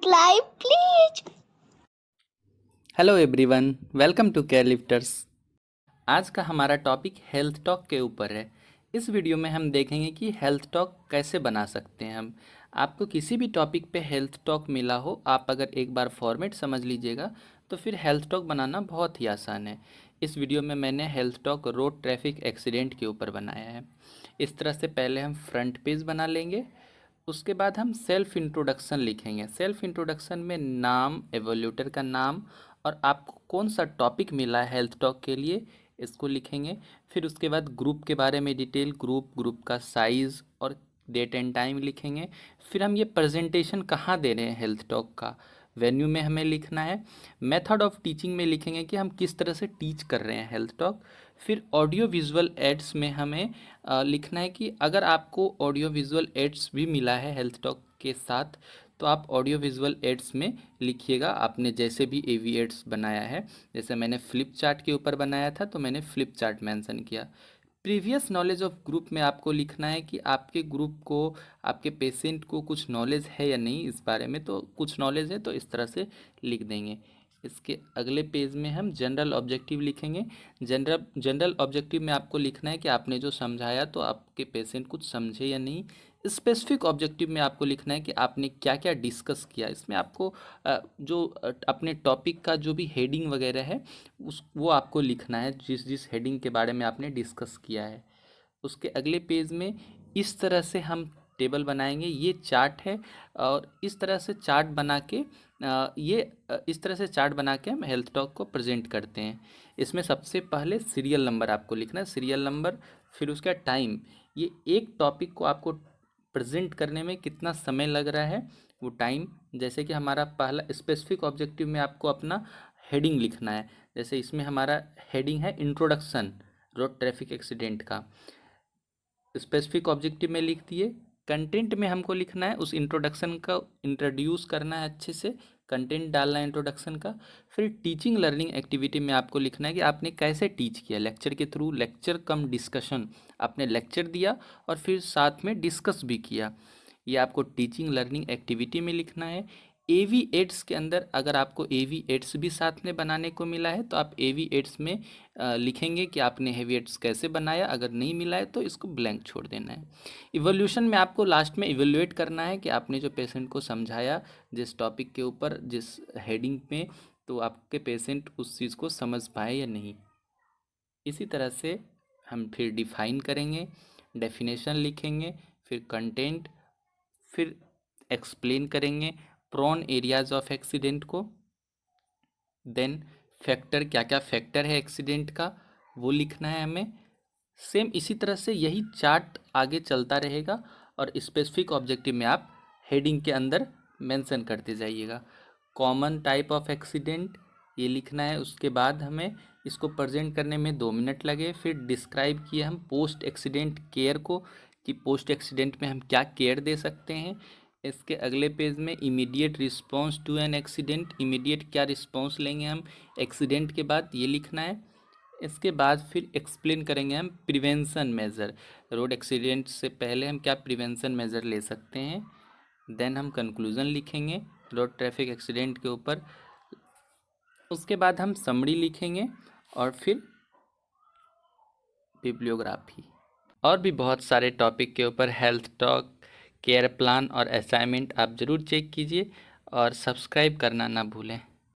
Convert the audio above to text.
subscribe please. Hello everyone, welcome to Care Lifters. आज का हमारा टॉपिक हेल्थ टॉक के ऊपर है। इस वीडियो में हम देखेंगे कि हेल्थ टॉक कैसे बना सकते हैं हम। आपको किसी भी टॉपिक पे हेल्थ टॉक मिला हो, आप अगर एक बार फॉर्मेट समझ लीजिएगा तो फिर हेल्थ टॉक बनाना बहुत ही आसान है। इस वीडियो में मैंने health talk road traffic accident के ऊपर बनाया है। इस तरह से पहले हम फ्रंट पेज बना लेंगे, उसके बाद हम सेल्फ इंट्रोडक्शन लिखेंगे। सेल्फ इंट्रोडक्शन में नाम, एवोल्यूटर का नाम और आपको कौन सा टॉपिक मिला है हेल्थ टॉक के लिए, इसको लिखेंगे। फिर उसके बाद ग्रुप के बारे में डिटेल, ग्रुप का साइज़ और डेट एंड टाइम लिखेंगे। फिर हम ये प्रेजेंटेशन कहाँ दे रहे हैं हेल्थ टॉक का, वेन्यू में हमें लिखना है। मेथड ऑफ टीचिंग में लिखेंगे कि हम किस तरह से टीच कर रहे हैं हेल्थ टॉक। फिर ऑडियो विजुअल एड्स में हमें लिखना है कि अगर आपको ऑडियो विजुअल एड्स भी मिला है हेल्थ टॉक के साथ तो आप ऑडियो विजुअल एड्स में लिखिएगा। आपने जैसे भी एवी एड्स बनाया है, जैसे मैंने फ्लिप चार्ट के ऊपर बनाया था तो मैंने फ्लिप चार्ट मेंशन किया। प्रीवियस नॉलेज ऑफ ग्रुप में आपको लिखना है कि आपके ग्रुप को, आपके पेशेंट को कुछ नॉलेज है या नहीं इस बारे में। तो कुछ नॉलेज है तो इस तरह से लिख देंगे। इसके अगले पेज में हम जनरल ऑब्जेक्टिव लिखेंगे। जनरल ऑब्जेक्टिव में आपको लिखना है कि आपने जो समझाया तो आपके पेशेंट कुछ समझे या नहीं। स्पेसिफिक ऑब्जेक्टिव में आपको लिखना है कि आपने क्या क्या डिस्कस किया। इसमें आपको अपने टॉपिक का जो भी हेडिंग वगैरह है वो आपको लिखना है, जिस जिस हेडिंग के बारे में आपने डिस्कस किया है। उसके अगले पेज में इस तरह से हम टेबल बनाएंगे। ये चार्ट है और इस तरह से चार्ट बना के इस तरह से चार्ट बना के हम हेल्थ टॉक को प्रेजेंट करते हैं। इसमें सबसे पहले सीरियल नंबर आपको लिखना है, सीरियल नंबर, फिर उसका टाइम। ये एक टॉपिक को आपको प्रेजेंट करने में कितना समय लग रहा है वो टाइम। जैसे कि हमारा पहला स्पेसिफिक ऑब्जेक्टिव में आपको अपना हेडिंग लिखना है। जैसे इसमें हमारा हेडिंग है इंट्रोडक्शन रोड ट्रैफिक एक्सीडेंट का, स्पेसिफिक ऑब्जेक्टिव में लिख दिए। कंटेंट में हमको लिखना है उस इंट्रोडक्शन का, इंट्रोड्यूस करना है अच्छे से, कंटेंट डालना है इंट्रोडक्शन का। फिर टीचिंग लर्निंग एक्टिविटी में आपको लिखना है कि आपने कैसे टीच किया, लेक्चर के थ्रू, लेक्चर कम डिस्कशन, आपने लेक्चर दिया और फिर साथ में डिस्कस भी किया। ये आपको टीचिंग लर्निंग एक्टिविटी में लिखना है। एवी एड्स के अंदर अगर आपको एवी एड्स भी साथ में बनाने को मिला है तो आप एवी एड्स में लिखेंगे कि आपने हेवी एड्स कैसे बनाया। अगर नहीं मिला है तो इसको ब्लैंक छोड़ देना है। इवोल्यूशन में आपको लास्ट में इवेल्युएट करना है कि आपने जो पेशेंट को समझाया जिस टॉपिक के ऊपर, जिस हेडिंग में, तो आपके पेशेंट उस चीज़ को समझ पाए या नहीं। इसी तरह से हम फिर डिफाइन करेंगे, डेफिनेशन लिखेंगे, फिर कंटेंट, फिर एक्सप्लेन करेंगे प्रोन एरियाज ऑफ एक्सीडेंट को। देन फैक्टर, क्या क्या फैक्टर है एक्सीडेंट का वो लिखना है हमें। सेम इसी तरह से यही चार्ट आगे चलता रहेगा और स्पेसिफिक ऑब्जेक्टिव में आप हेडिंग के अंदर मेंशन करते जाइएगा। कॉमन टाइप ऑफ एक्सीडेंट ये लिखना है। उसके बाद हमें इसको प्रेजेंट करने में 2 मिनट लगे। फिर डिस्क्राइब किए हम पोस्ट एक्सीडेंट केयर को, कि पोस्ट एक्सीडेंट में हम क्या केयर दे सकते हैं। इसके अगले पेज में immediate response to an accident, immediate क्या रिस्पांस लेंगे हम एक्सीडेंट के बाद, ये लिखना है। इसके बाद फिर एक्सप्लेन करेंगे हम प्रिवेंशन मेजर, रोड एक्सीडेंट से पहले हम क्या प्रिवेंशन मेजर ले सकते हैं। देन हम कंक्लूजन लिखेंगे रोड ट्रैफिक एक्सीडेंट के ऊपर। उसके बाद हम समरी लिखेंगे और फिर बिब्लियोग्राफी। और भी बहुत सारे टॉपिक के ऊपर हेल्थ टॉक, केयर प्लान और असाइनमेंट आप ज़रूर चेक कीजिए और सब्सक्राइब करना ना भूलें।